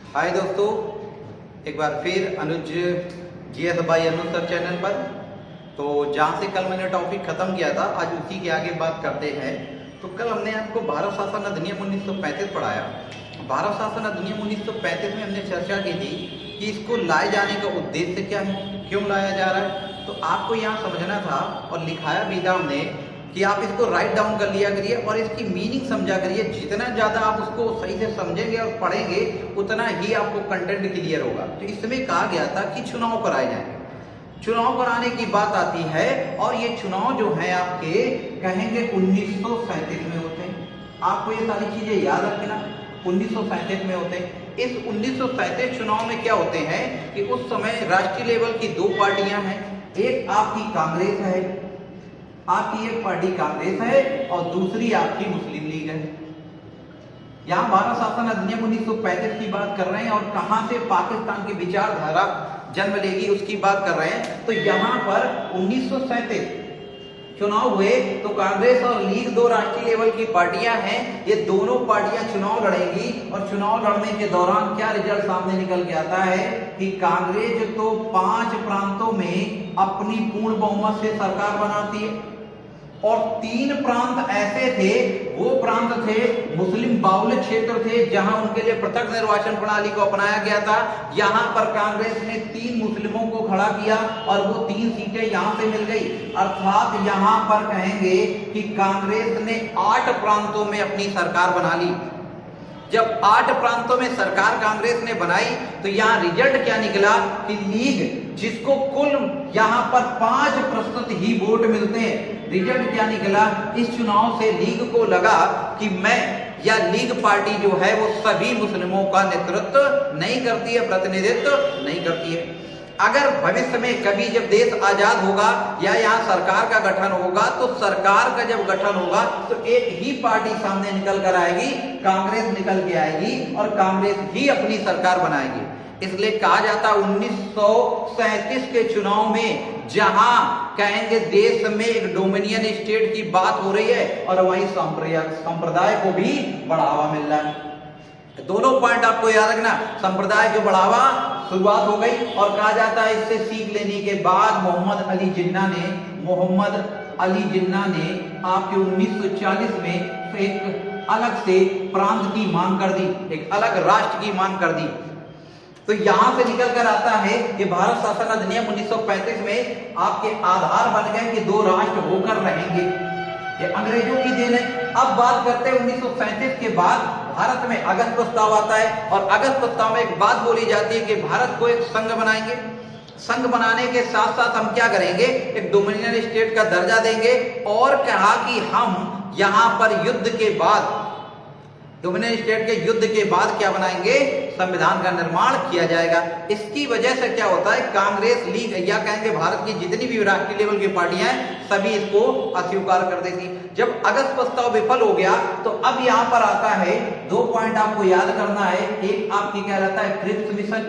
हाय दोस्तों, एक बार फिर Anuj GS by Anuj sir channel पर। तो जहाँ से कल मैंने टॉपिक खत्म किया था, आज उसी के आगे बात करते हैं। तो कल हमने आपको भारत शासन अधिनियम 1935 पढ़ाया। भारत शासन अधिनियम 1935 में हमने चर्चा की थी कि इसको लाए जाने का उद्देश्य क्या है, क्यों लाया जा रहा है। तो आपको यहाँ समझना था और लिखाया भी था हमने कि आप इसको राइट डाउन कर लिया करिए और इसकी मीनिंग समझा करिए। जितना ज़्यादा आप उसको सही से समझेंगे और पढ़ेंगे उतना ही आपको कंटेंट क्लियर होगा। तो इसमें कहा गया था कि चुनाव कराए जाएंगे। चुनाव कराने की बात आती है और ये चुनाव जो है आपके कहेंगे 1937 में होते हैं। आपको ये सारी चीजें याद रखना, 1937 में होते हैं। इस 1937 चुनाव में क्या होते हैं कि उस समय राष्ट्रीय लेवल की दो पार्टियां हैं। एक आपकी कांग्रेस है, आपकी एक पार्टी कांग्रेस है और दूसरी आपकी मुस्लिम लीग है। यहां भारत शासन अधिनियम 1935 की बात कर रहे हैं और कहां से पाकिस्तान की विचारधारा जन्म लेगी उसकी बात कर रहे हैं। तो यहां पर 1937 चुनाव हुए तो कांग्रेस और लीग दो राष्ट्रीय लेवल की पार्टियां हैं। ये दोनों पार्टियां चुनाव लड़ेंगी और चुनाव लड़ने के दौरान क्या रिजल्ट सामने निकल के आता है कि कांग्रेस तो 5 प्रांतों में अपनी पूर्ण बहुमत से सरकार बनाती है और 3 प्रांत ऐसे थे, वो प्रांत थे मुस्लिम बाहुल्य क्षेत्र थे जहां उनके लिए पृथक निर्वाचन प्रणाली को अपनाया गया था। यहां पर कांग्रेस ने 3 मुस्लिमों को खड़ा किया और वो 3 सीटें यहां से मिल गई। अर्थात यहां पर कहेंगे कि कांग्रेस ने 8 प्रांतों में अपनी सरकार बना ली। जब 8 प्रांतों में सरकार कांग्रेस ने बनाई तो यहां रिजल्ट क्या निकला कि लीग, जिसको कुल यहां पर 5% ही वोट मिलते हैं, रिजल्ट क्या निकला इस चुनाव से लीग को लगा कि मैं या लीग पार्टी जो है वो सभी मुस्लिमों का नेतृत्व नहीं करती है, प्रतिनिधित्व नहीं करती है। अगर भविष्य में कभी जब देश आजाद होगा या यहाँ सरकार का गठन होगा तो सरकार का जब गठन होगा तो एक ही पार्टी सामने निकल कर आएगी, कांग्रेस निकल के आएगी और कांग्रेस ही अपनी सरकार बनाएगी। इसलिए कहा जाता 1937 के चुनाव में जहां कहेंगे देश में एक डोमिनियन स्टेट की बात हो रही है और वहीं संप्रदाय को भी बढ़ावा मिल रहा है। दोनों पॉइंट आपको याद रखना, संप्रदाय को बढ़ावा शुरुआत हो गई और कहा जाता है इससे सीख लेने के बाद मोहम्मद अली जिन्ना ने आपके 1940 में एक अलग से प्रांत की मांग कर दी, एक अलग राष्ट्र की मांग कर दी। तो यहां से निकल कर आता है कि भारत शासन अधिनियम 1935 में आपके आधार बन गए कि 2 राष्ट्र होकर रहेंगे। ये अंग्रेजों की देन है। अब बात करते हैं 1937 के बाद भारत में अगस्त प्रस्ताव आता है और अगस्त प्रस्ताव में एक बात बोली जाती है कि भारत को एक संघ बनाएंगे। संघ बनाने के साथ साथ हम क्या करेंगे, एक डोमिनियन स्टेट का दर्जा देंगे और कहा कि हम यहां पर युद्ध के बाद, डोमिनियन स्टेट के युद्ध के बाद क्या बनाएंगे, संविधान का निर्माण किया जाएगा। इसकी वजह से क्या होता है, कांग्रेस, लीग या कहेंगे भारत की जितनी भी राष्ट्रीय लेवल की पार्टियां हैं सभी इसको अस्वीकार कर देती। जब अगस्त प्रस्ताव विफल हो गया तो अब यहां पर आता है 2 पॉइंट आपको याद करना है। एक आपकी क्या रहता है, क्रिप्स मिशन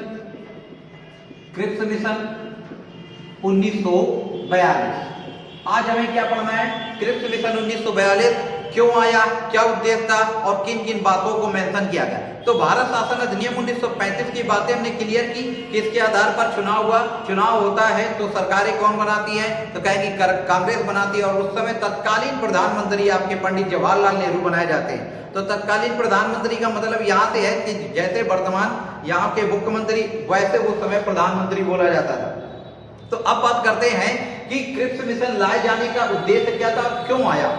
1942। आज हमें क्या पढ़ना है, क्रिप्स मिशन 1942 क्यों आया, क्या उद्देश्य था और किन किन बातों को मेंशन किया गया। तो भारत शासन अधिनियम 1935 की बातें हमने क्लियर की कि इसके आधार पर चुनाव हुआ। चुनाव होता है तो सरकारें कौन बनाती है, तो कहेंगे कांग्रेस बनाती है और उस समय तत्कालीन प्रधानमंत्री आपके पंडित जवाहरलाल नेहरू बनाए जाते हैं। तो तत्कालीन प्रधानमंत्री का मतलब यहाँ से है कि जैसे वर्तमान यहाँ के मुख्यमंत्री वैसे उस समय प्रधानमंत्री बोला जाता था। तो अब बात करते हैं कि क्रिप्स मिशन लाए जाने का उद्देश्य क्या था, क्यों आया।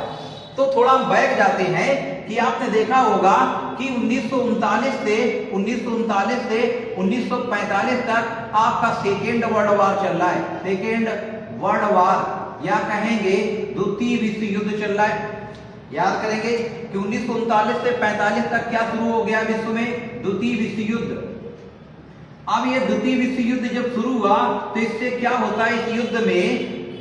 तो थोड़ा हम बैक जाते हैं कि आपने देखा होगा कि 1939 से 1945 तक आपका सेकेंड वर्ल्ड वार चल रहा है। सेकेंड वर्ल्ड वार या कहेंगे द्वितीय विश्व युद्ध चल रहा है। याद करेंगे कि 1939 से 45 तक क्या शुरू हो गया विश्व में, द्वितीय विश्व युद्ध। अब ये द्वितीय विश्व युद्ध जब शुरू हुआ तो इससे क्या होता है,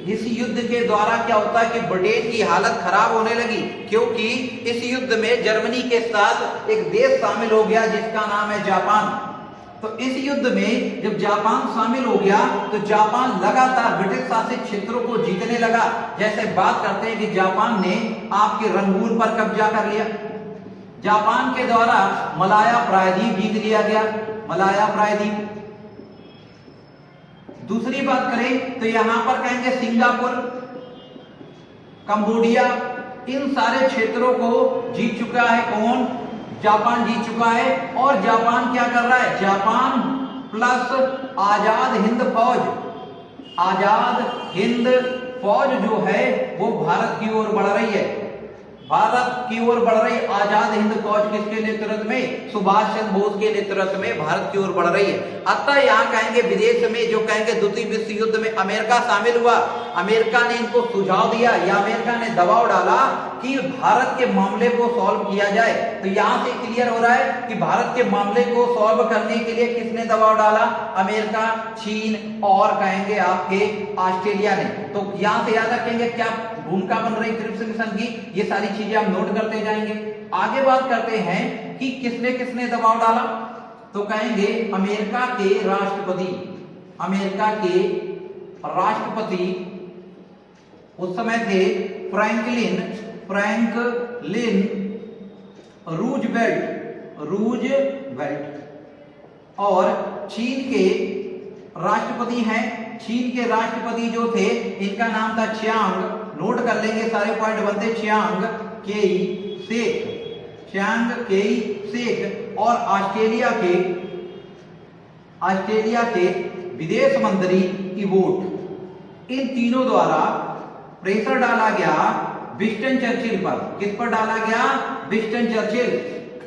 इस युद्ध के द्वारा क्या होता है कि ब्रिटेन की हालत खराब होने लगी, क्योंकि इस युद्ध में जर्मनी के साथ एक देश शामिल हो गया जिसका नाम है जापान। तो इस युद्ध में जब जापान शामिल हो गया तो जापान लगातार ब्रिटिश शासित क्षेत्रों को जीतने लगा। जैसे बात करते हैं कि जापान ने आपके रंगून पर कब्जा कर लिया, जापान के द्वारा मलाया प्रायद्वीप जीत लिया गया, मलाया प्रायद्वीप। दूसरी बात करें तो यहां पर कहेंगे सिंगापुर, कंबोडिया, इन सारे क्षेत्रों को जीत चुका है कौन? जापान जीत चुका है। और जापान क्या कर रहा है? जापान प्लस आजाद हिंद फौज, आजाद हिंद फौज जो है वो भारत की ओर बढ़ रही है, भारत की ओर बढ़ रही। आजाद हिंद फौज किसके नेतृत्व में? सुभाष चंद्र बोस के नेतृत्व में भारत की ओर बढ़ रही है। अतः यहाँ कहेंगे विदेश में जो कहेंगे द्वितीय विश्व युद्ध में अमेरिका शामिल हुआ, अमेरिका ने इनको सुझाव दिया या अमेरिका ने दबाव डाला कि भारत के मामले को सॉल्व किया जाए। तो यहाँ से क्लियर हो रहा है कि भारत के मामले को सॉल्व करने के लिए किसने दबाव डाला? अमेरिका, चीन और कहेंगे आपके ऑस्ट्रेलिया ने। तो यहाँ से याद रखेंगे क्या भूमिका बन रही क्रिप्स मिशन की, ये सारी चीजें हम नोट करते जाएंगे। आगे बात करते हैं कि किसने किसने दबाव डाला, तो कहेंगे अमेरिका के राष्ट्रपति, अमेरिका के राष्ट्रपति उस समय थे फ्रैंकलिन रूजवेल्ट। और चीन के राष्ट्रपति हैं, चीन के राष्ट्रपति जो थे इनका नाम था चियांग, नोट कर लेंगे सारे पॉइंट बनते, चियांग केई शेक, चियांग केई शेक। और ऑस्ट्रेलिया के विदेश मंत्री इवोट, इन तीनों द्वारा प्रेशर डाला गया विंस्टन चर्चिल पर। किस पर डाला गया? Winston Churchill.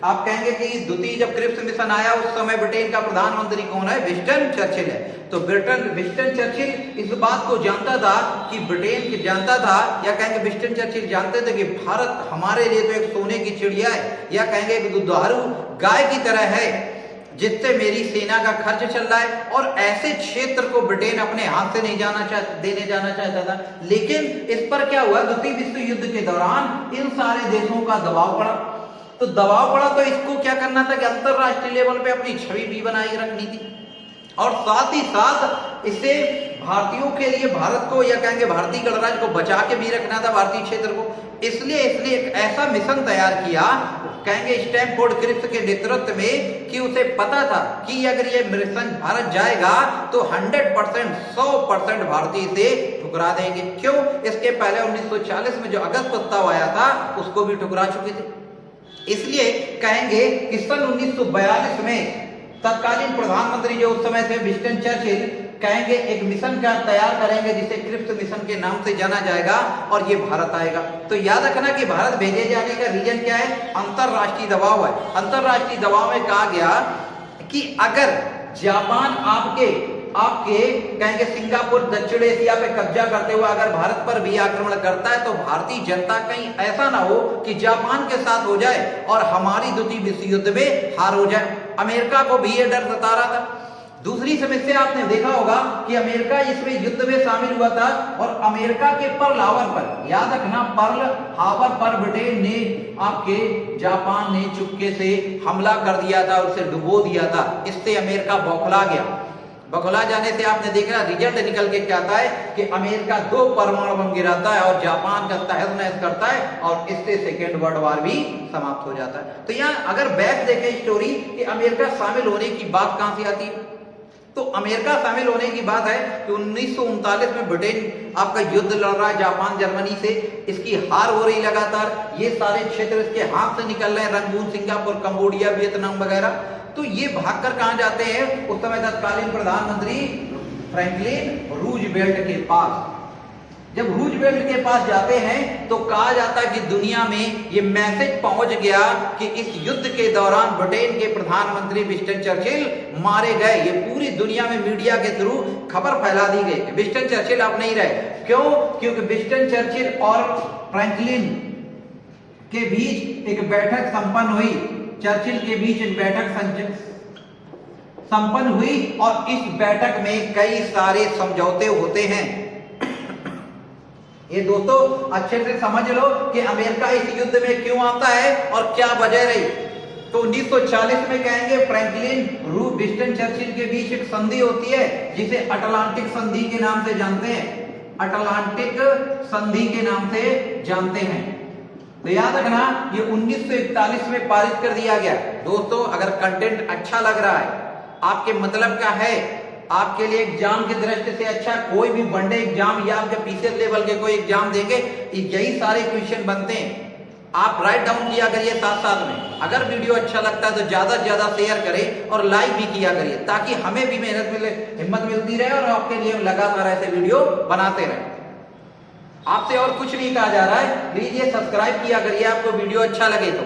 आप कहेंगे कि द्वितीय जब क्रिप्स मिशन आया उस समय ब्रिटेन का प्रधानमंत्री कौन है? विंस्टन चर्चिल है। तो विंस्टन चर्चिल इस बात को जानता था कि ब्रिटेन जानता था या कहेंगे विंस्टन चर्चिल जानते थे कि भारत हमारे लिए तो एक सोने की चिड़िया है या कहेंगे एक दुधारू गाय की तरह है जिससे मेरी सेना का खर्च चल रहा है। और ऐसे क्षेत्र को ब्रिटेन अपने हाथ से नहीं देने जाना चाहता था। लेकिन इस पर क्या हुआ? द्वितीय विश्व युद्ध के दौरान इन सारे देशों का दबाव पड़ा। तो दबाव पड़ा तो इसको क्या करना था कि अंतरराष्ट्रीय लेवल पे अपनी छवि भी बनाई रखनी थी और साथ ही साथ इसे भारतीयों के लिए, भारत को या कहेंगे भारतीय गणराज्य को बचा के भी रखना था, भारतीय क्षेत्र को। इसलिए इसने एक ऐसा मिशन तैयार किया, कहेंगे स्टैमफोर्ड क्रिप्स के नेतृत्व में, कि उसे पता था कि अगर ये मिशन भारत जाएगा तो 100% भारतीय से ठुकरा देंगे। क्यों? इसके पहले 1940 में जो अगस्त प्रस्ताव आया था उसको भी ठुकरा चुके थे। इसलिए कहेंगे कि सन 1942 में तत्कालीन प्रधानमंत्री जो उस समय थे विंस्टन चर्चिल, कहेंगे एक मिशन का तैयार करेंगे जिसे क्रिप्स मिशन के नाम से जाना जाएगा और ये भारत आएगा। तो याद रखना कि भारत भेजे जाने का रीजन क्या है? अंतरराष्ट्रीय दबाव है। अंतरराष्ट्रीय दबाव में कहा गया कि अगर जापान आपके कहेंगे सिंगापुर, दक्षिण एशिया पे कब्जा करते हुए अगर भारत पर भी आक्रमण करता है तो भारतीय जनता कहीं ऐसा ना हो कि जापान के साथ हो जाए और हमारी द्वितीय विश्व युद्ध में हार हो जाए। अमेरिका को भी ये डर सता रहा था। दूसरी समस्या आपने देखा होगा कि अमेरिका इसमें युद्ध में शामिल हुआ था और अमेरिका के पर्ल हार्बर पर, याद रखना पर्ल हार्बर पर ब्रिटेन ने आपके जापान ने चुपके से हमला कर दिया था, उसे डुबो दिया था। इससे अमेरिका बौखला गया। बौखला जाने से आपने देखा रिजल्ट निकल के क्या आता है कि अमेरिका 2 परमाणु बम गिराता है और जापान का तहस नहस करता है और इससे सेकेंड वर्ल्ड वॉर भी समाप्त हो जाता है। तो यहाँ अगर बैक देखें स्टोरी कि अमेरिका शामिल होने की बात कहां से आती है, तो अमेरिका शामिल होने की बात है कि 1939 में ब्रिटेन आपका युद्ध लड़ रहा है जापान जर्मनी से, इसकी हार हो रही लगातार, ये सारे क्षेत्र इसके हाथ से निकल रहे हैं, रंगून, सिंगापुर, कंबोडिया, वियतनाम वगैरह। तो ये भागकर कहां जाते हैं? उस समय तत्कालीन प्रधानमंत्री फ्रैंकलिन रूजवेल्ट के पास। जब रूजवेल्ट के पास जाते हैं तो कहा जाता है कि दुनिया में ये मैसेज पहुंच गया कि इस युद्ध के दौरान ब्रिटेन के प्रधानमंत्री विंस्टन चर्चिल मारे गए। ये पूरी दुनिया में मीडिया के थ्रू खबर फैला दी गई। विंस्टन चर्चिल अब नहीं रहे। क्यों? क्योंकि विंस्टन चर्चिल और फ्रैंकलिन के बीच एक बैठक संपन्न हुई, चर्चिल के बीच एक बैठक संपन्न हुई और इस बैठक में कई सारे समझौते होते हैं। ये दोस्तों अच्छे से समझ लो कि अमेरिका इस युद्ध में क्यों आता है और क्या वजह रही। तो 1940 में कहेंगे फ्रैंकलिन विंस्टन चर्चिल के बीच एक संधि होती है जिसे अटलांटिक संधि के नाम से जानते हैं। अटलांटिक संधि के नाम से जानते हैं। तो याद रखना ये 1941 में पारित कर दिया गया। दोस्तों अगर कंटेंट अच्छा लग रहा है, आपके मतलब का है, आपके लिए एग्जाम की दृष्टि से अच्छा, कोई भी वनडे एग्जाम या आपके पीसीएस लेवल के कोई एग्जाम देंगे, यही सारे क्वेश्चन बनते हैं। आप राइट डाउन किया करिए साथ साथ में। अगर वीडियो अच्छा लगता है तो ज्यादा से ज्यादा शेयर करें और लाइक भी किया करिए, ताकि हमें भी मेहनत मिले, हिम्मत मिलती रहे और आपके लिए लगातार ऐसे वीडियो बनाते रहे। आपसे और कुछ नहीं कहा जा रहा है, लीजिए सब्सक्राइब किया करिए आपको वीडियो अच्छा लगे तो,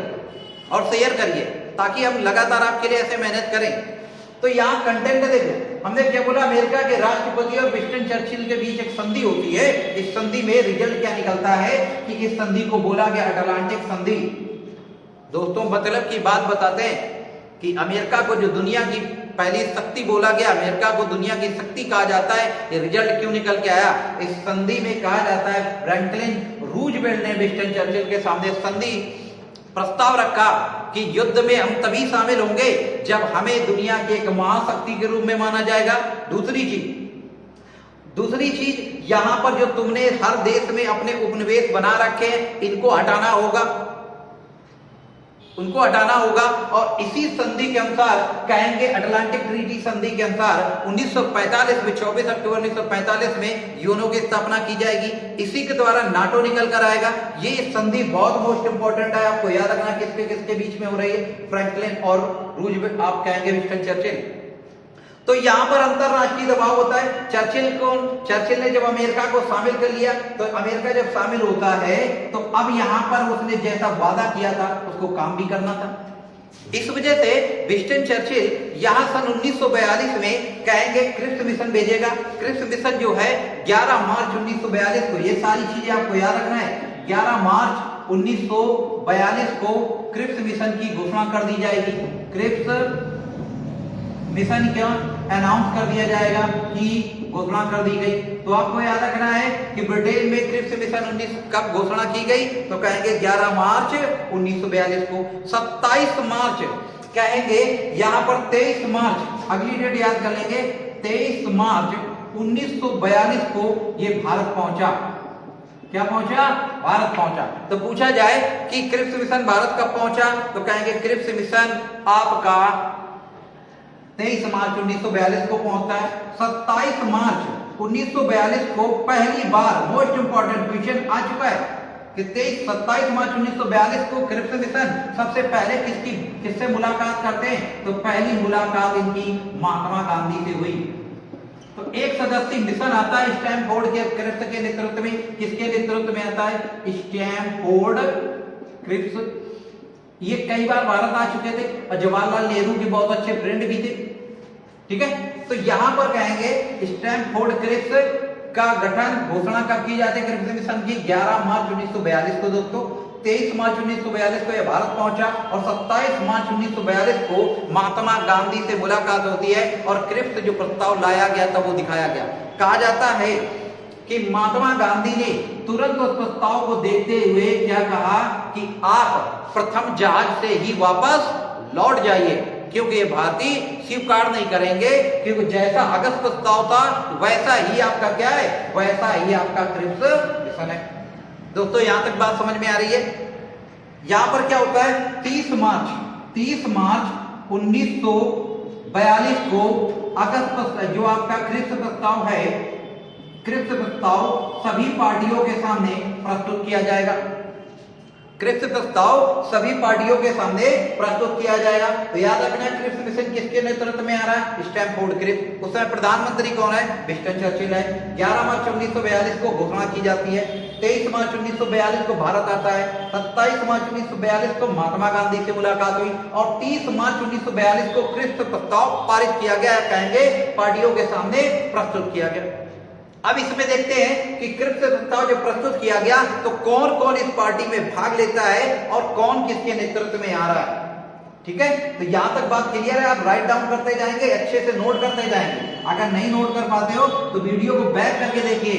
और शेयर करिए ताकि हम लगातार आपके लिए ऐसे मेहनत करें। तो यहाँ कंटेंट देखो, हमने क्या बोला, अमेरिका के राष्ट्रपति और विंस्टन चर्चिल के बीच एक संधि होती है। इस संधि में रिजल्ट क्या निकलता है कि इस संधि को बोला गया अटलांटिक संधि। दोस्तों मतलब की बात बताते हैं कि अमेरिका को जो दुनिया की पहली शक्ति बोला गया, अमेरिका को दुनिया की शक्ति कहा जाता है, ये रिजल्ट क्यों निकल के आया? इस संधि में कहा जाता है फ्रैंकलिन रूजवेल्ट ने विंस्टन चर्चिल के सामने संधि प्रस्ताव रखा कि युद्ध में हम तभी शामिल होंगे जब हमें दुनिया की एक महाशक्ति के रूप में माना जाएगा। दूसरी चीज यहां पर जो तुमने हर देश में अपने उपनिवेश बना रखे हैं, इनको हटाना होगा, उनको हटाना होगा। और इसी संधि के अनुसार कहेंगे, अटलांटिक ट्रीटी संधि के अनुसार 1945 में 24 अक्टूबर 1945 में यूएनओ की स्थापना की जाएगी। इसी के द्वारा नाटो निकल कर आएगा। ये संधि बहुत मोस्ट इंपॉर्टेंट है, आपको याद रखना किसके किसके बीच में हो रही है, फ्रैंकलिन और रूजवेल्ट, आप कहेंगे विंस्टन चर्चिल। तो यहां पर अंतरराष्ट्रीय दबाव होता है। चर्चिल ने जब अमेरिका को शामिल कर लिया, तो अमेरिका जब शामिल होता है तो अब यहां पर उसने जैसा वादा किया था उसको काम भी करना था। इस वजह से विंस्टन चर्चिल यहां सन 1942 में कहेंगे क्रिप्स मिशन भेजेगा। क्रिप्स मिशन जो है 11 मार्च 1942 को, ये सारी चीजें आपको याद रखना है, 11 मार्च 1942 को क्रिप्स मिशन की घोषणा कर दी जाएगी। क्रिप्स मिशन क्या अनाउंस कर दिया जाएगा कि घोषणा कर दी गई। तो आपको याद रखना है कि ब्रिटेन में क्रिप्स मिशन 19 कब घोषणा की गई, तो कहेंगे 11 मार्च 1942 को। 27 मार्च कहेंगे, यहां पर 23 मार्च, अगली डेट याद कर लेंगे, 23 मार्च 1942 को ये भारत पहुंचा। क्या पहुंचा? भारत पहुंचा। तो पूछा जाए कि क्रिप्स मिशन भारत कब पहुंचा, तो कहेंगे क्रिप्स मिशन आपका 23 मार्च 1942 को पहुंचता है। 27 मार्च 1942 को पहली बार, मोस्ट इंपॉर्टेंट क्वेश्चन आ चुका है कि 27 मार्च 1942 को क्रिप्स मिशन सबसे पहले किससे मुलाकात करते हैं, तो पहली मुलाकात इनकी महात्मा गांधी से हुई। तो एक सदस्यीय मिशन आता है स्टैनफोर्ड के क्रिप्स के नेतृत्व में। किसके नेतृत्व में आता है? Stanford Cripps. ये कई बार भारत आ चुके थे और जवाहरलाल नेहरू के बहुत अच्छे फ्रेंड भी थे। ठीक है, तो यहां पर कहेंगे स्टैनफोर्ड क्रिप्स का गठन, घोषणा कब की जाती है क्रिप्स मिशन की? 11 मार्च 1942 को। दोस्तों 23 मार्च 1942 को यह भारत पहुंचा और 27 मार्च 1942 को महात्मा गांधी से मुलाकात होती है और क्रिप्स जो प्रस्ताव लाया गया था वो दिखाया गया। कहा जाता है कि महात्मा गांधी ने तुरंत उस प्रस्ताव को देखते हुए क्या कहा कि आप प्रथम जहाज से ही वापस लौट जाइए, क्योंकि ये भारतीय स्वीकार नहीं करेंगे, क्योंकि जैसा अगस्त प्रस्ताव था वैसा ही आपका क्या है, वैसा ही आपका क्रिप्स मिशन है। दोस्तों यहां तक बात समझ में आ रही है? यहां पर क्या होता है? 30 मार्च 1942 को अगस्त जो आपका क्रिप्स प्रस्ताव है, क्रिप्स प्रस्ताव सभी पार्टियों के सामने प्रस्तुत किया जाएगा। क्रिप्स प्रस्ताव सभी पार्टियों के सामने प्रस्तुत किया जाएगा। तो याद रखना क्रिप्स मिशन किसके नेतृत्व में आ रहा है? Stanford Cripps. उस समय प्रधानमंत्री कौन है? विंस्टन चर्चिल है। 11 मार्च 1942 को घोषणा की जाती है। 23 मार्च 1942 को भारत आता है। 27 मार्च 1942 को महात्मा गांधी से मुलाकात हुई और 30 मार्च 1942 को क्रिप्स प्रस्ताव पारित किया गया, कहेंगे पार्टियों के सामने प्रस्तुत किया गया। अब इसमें देखते हैं कि क्रिप्स प्रस्ताव जब प्रस्तुत किया गया तो कौन कौन इस पार्टी में भाग लेता है और कौन किसके नेतृत्व में आ रहा है। ठीक है, तो यहां तक बात क्लियर है। आप राइट डाउन करते जाएंगे, अच्छे से नोट करते जाएंगे। अगर नहीं नोट कर पाते हो तो वीडियो को बैक करके देखिए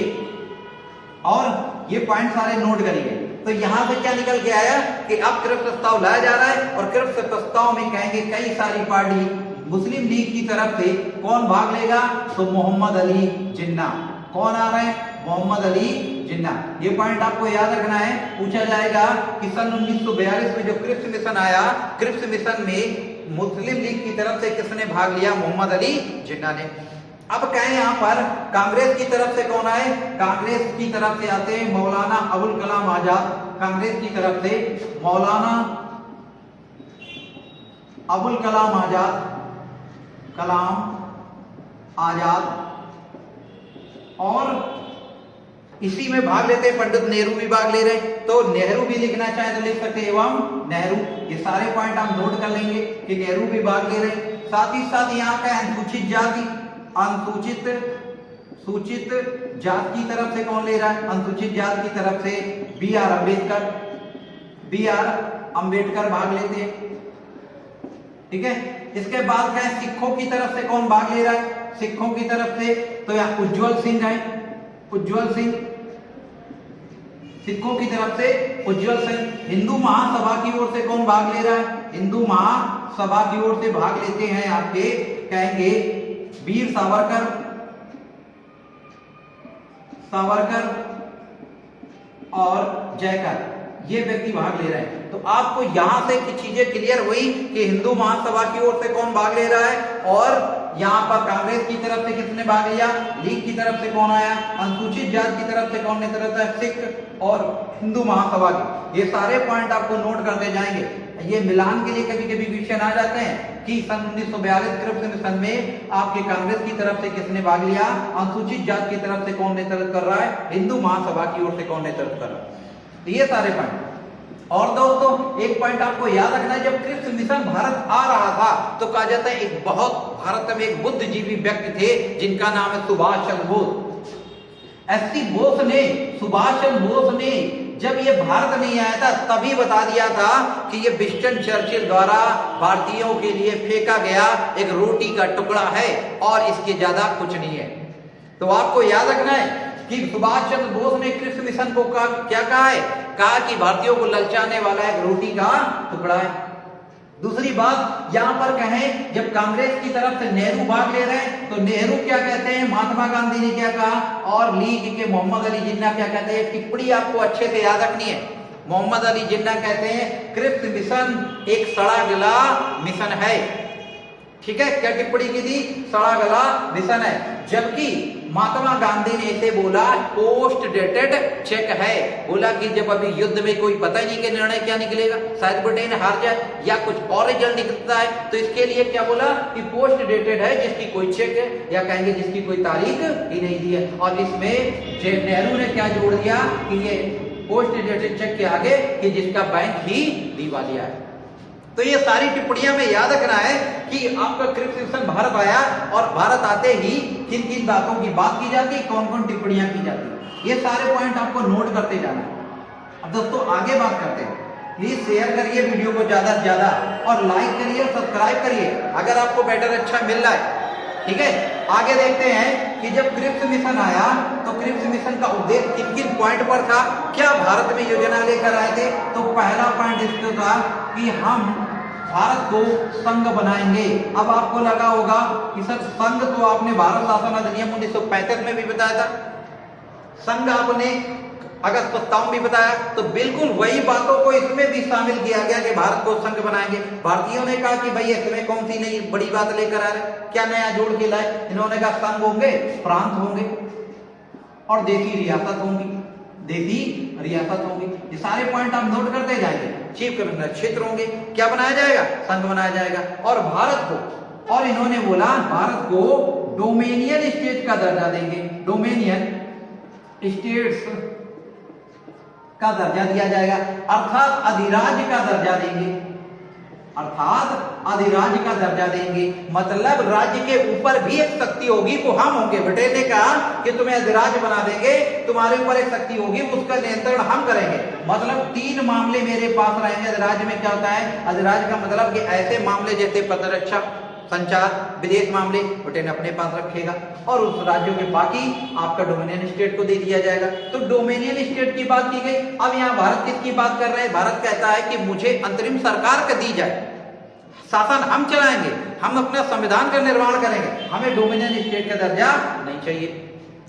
और ये पॉइंट सारे नोट करिए। तो यहां से क्या निकल के आया कि अब क्रिप्स प्रस्ताव लाया जा रहा है और क्रिप्स प्रस्ताव में कहेंगे कई सारी पार्टी, मुस्लिम लीग की तरफ से कौन भाग लेगा? तो मोहम्मद अली जिन्ना। कौन आ रहे हैं? मोहम्मद अली जिन्ना। ये पॉइंट आपको याद रखना है। पूछा जाएगा कि सन 1942 में जो क्रिप्स मिशन आया, क्रिप्स मिशन में मुस्लिम लीग की तरफ से किसने भाग लिया? मोहम्मद अली जिन्ना ने। अब कहें यहाँ पर कांग्रेस की तरफ से कौन आए? कांग्रेस की तरफ से आते हैं मौलाना अबुल कलाम आजाद। कांग्रेस की तरफ से मौलाना अबुल कलाम आजाद और इसी में भाग लेते हैं पंडित नेहरू भी भाग ले रहे हैं। तो नेहरू भी लिखना चाहे तो लिख सकते हैं एवं नेहरू। ये सारे पॉइंट हम नोट कर लेंगे कि नेहरू भी भाग ले रहे हैं। साथ ही साथ यहाँ का अनुसूचित जाति, सूचित जात की तरफ से कौन ले रहा है? अनुसूचित जात की तरफ से बी आर अम्बेडकर भाग लेते हैं। ठीक है। इसके बाद क्या है? सिखों की तरफ से कौन भाग ले रहा है? सिखों की तरफ से तो यहाँ उज्जवल सिंह है। उज्जवल सिंह सिखों की तरफ से उज्जवल सिंह। हिंदू महासभा की ओर से कौन भाग ले रहा है? हिंदू महासभा की ओर से भाग लेते हैं आपके कहेंगे वीर सावरकर और जयकर, ये व्यक्ति भाग ले रहे हैं। तो आपको यहां से की चीजें क्लियर हुई कि हिंदू महासभा की ओर से कौन भाग ले रहा है और यहाँ पर कांग्रेस की तरफ से किसने भाग लिया? लीग की तरफ से कौन आया? अनुसूचित जात की तरफ से कौन ने तरफ है? सिख और हिंदू महासभा की। ये सारे पॉइंट आपको नोट करते जाएंगे। ये मिलान के लिए कभी कभी क्वेश्चन आ जाते हैं कि सन 1942 क्रिप्स मिशन में आपके कांग्रेस की तरफ से किसने भाग लिया? अनुसूचित जात की तरफ से कौन नेतृत्व कर रहा है? हिंदू महासभा की ओर से कौन नेतृत्व कर रहा है? तो ये सारे पॉइंट। और दोस्तों एक पॉइंट आपको याद रखना है, जब क्रिप्स मिशन भारत आ रहा था तो कहा जाता है एक बहुत भारत में एक बुद्धिजीवी व्यक्ति थे जिनका नाम है सुभाष चंद्र बोस। सुभाष चंद्र बोस ने जब ये भारत नहीं आया था तभी बता दिया था कि ये विंस्टन चर्चिल द्वारा भारतीयों के लिए फेंका गया एक रोटी का टुकड़ा है और इसके ज्यादा कुछ नहीं है। तो आपको याद रखना है कि सुभाष चंद्र बोस ने क्रिप्स मिशन को क्या कहा है? कहा कि भारतीयों को ललचाने वाला एक रोटी का टुकड़ा है। दूसरी बात यहां पर कहें, जब कांग्रेस की तरफ से नेहरू भाग ले रहे हैं तो नेहरू क्या कहते हैं? महात्मा गांधी ने क्या कहा? और लीग के मोहम्मद अली जिन्ना क्या कहते हैं? टिप्पणी आपको अच्छे से याद रखनी है। मोहम्मद अली जिन्ना कहते हैं क्रिप्स मिशन एक सड़ा गला मिशन है। ठीक है, क्या टिप्पणी की थी? सड़ा गला मिशन है। जबकि महात्मा गांधी ने इसे बोला पोस्ट डेटेड चेक है। बोला कि जब अभी युद्ध में कोई पता ही नहीं कि निर्णय क्या निकलेगा, शायद ब्रिटेन हार जाए या कुछ और रिजल्ट निकलता है, तो इसके लिए क्या बोला कि पोस्ट डेटेड है, जिसकी कोई चेक है या कहेंगे जिसकी कोई तारीख ही नहीं दी है। और इसमें नेहरू ने क्या जोड़ दिया कि ये पोस्ट डेटेड चेक के आगे कि जिसका बैंक ही दिवालिया है। तो ये सारी टिप्पणियां में याद रखना है कि आपका क्रिप्स मिशन भारत आया और भारत आते ही किन किन बातों की बात की जाती है, कौन कौन टिप्पणियां की जाती है, ये सारे पॉइंट आपको नोट करते जाना है। अब दोस्तों आगे बात करते हैं। प्लीज शेयर करिए वीडियो को ज्यादा से ज्यादा और लाइक करिए, सब्सक्राइब करिए अगर आपको बेटर अच्छा मिल रहा है। ठीक है, आगे देखते हैं कि जब क्रिप्स मिशन आया तो क्रिप्स मिशन का उद्देश्य किन किन पॉइंट पर था, क्या भारत में योजना लेकर आए थे। तो पहला पॉइंट इसका था कि हम भारत को संघ बनाएंगे। अब आपको लगा होगा कि सर संघ तो आपने भारत शासन अधिनियम 1935 में भी बताया था, संघ आपने अगस्त प्रस्ताव भी बताया, तो बिल्कुल वही बातों को इसमें भी शामिल किया गया कि भारत को संघ बनाएंगे। भारतीयों ने कहा कि भाई इसमें कौन सी नई बड़ी बात लेकर आ रहे, क्या नया जोड़ के लाए। इन्होंने कहा संघ होंगे, प्रांत होंगे और देशी रियासत होंगी, ये सारे पॉइंट आप नोट करते जाएंगे। चीफ कमिश्नर क्षेत्र होंगे, क्या बनाया जाएगा? संघ बनाया जाएगा। और भारत को, और इन्होंने बोला भारत को डोमेनियन स्टेट का दर्जा देंगे, डोमेनियन स्टेट्स का दर्जा दिया जाएगा, अर्थात अधिराज्य का दर्जा देंगे, मतलब राज्य के ऊपर भी एक शक्ति होगी, वो हम होंगे। ब्रिटेन ने कहा कि तुम्हें अधिराज्य बना देंगे, तुम्हारे ऊपर एक शक्ति होगी, उसका नियंत्रण हम करेंगे। मतलब 3 मामले मेरे पास रहेंगे। अधिराज्य में क्या होता है? अधिराज्य का मतलब कि ऐसे मामले जैसे प्रतिरक्षा, संचार, विदेश मामले ब्रिटेन अपने पास रखेगा और उस राज्यों के बाकी आपका डोमिनियन स्टेट को दे दिया जाएगा। तो डोमिनियन स्टेट की बात की गई। अब यहाँ भारत किसकी बात कर रहे हैं? भारत कहता है कि मुझे अंतरिम सरकार का दी जाए, शासन हम चलाएंगे, हम अपना संविधान का निर्माण करेंगे, हमें डोमिनियन स्टेट का दर्जा नहीं चाहिए।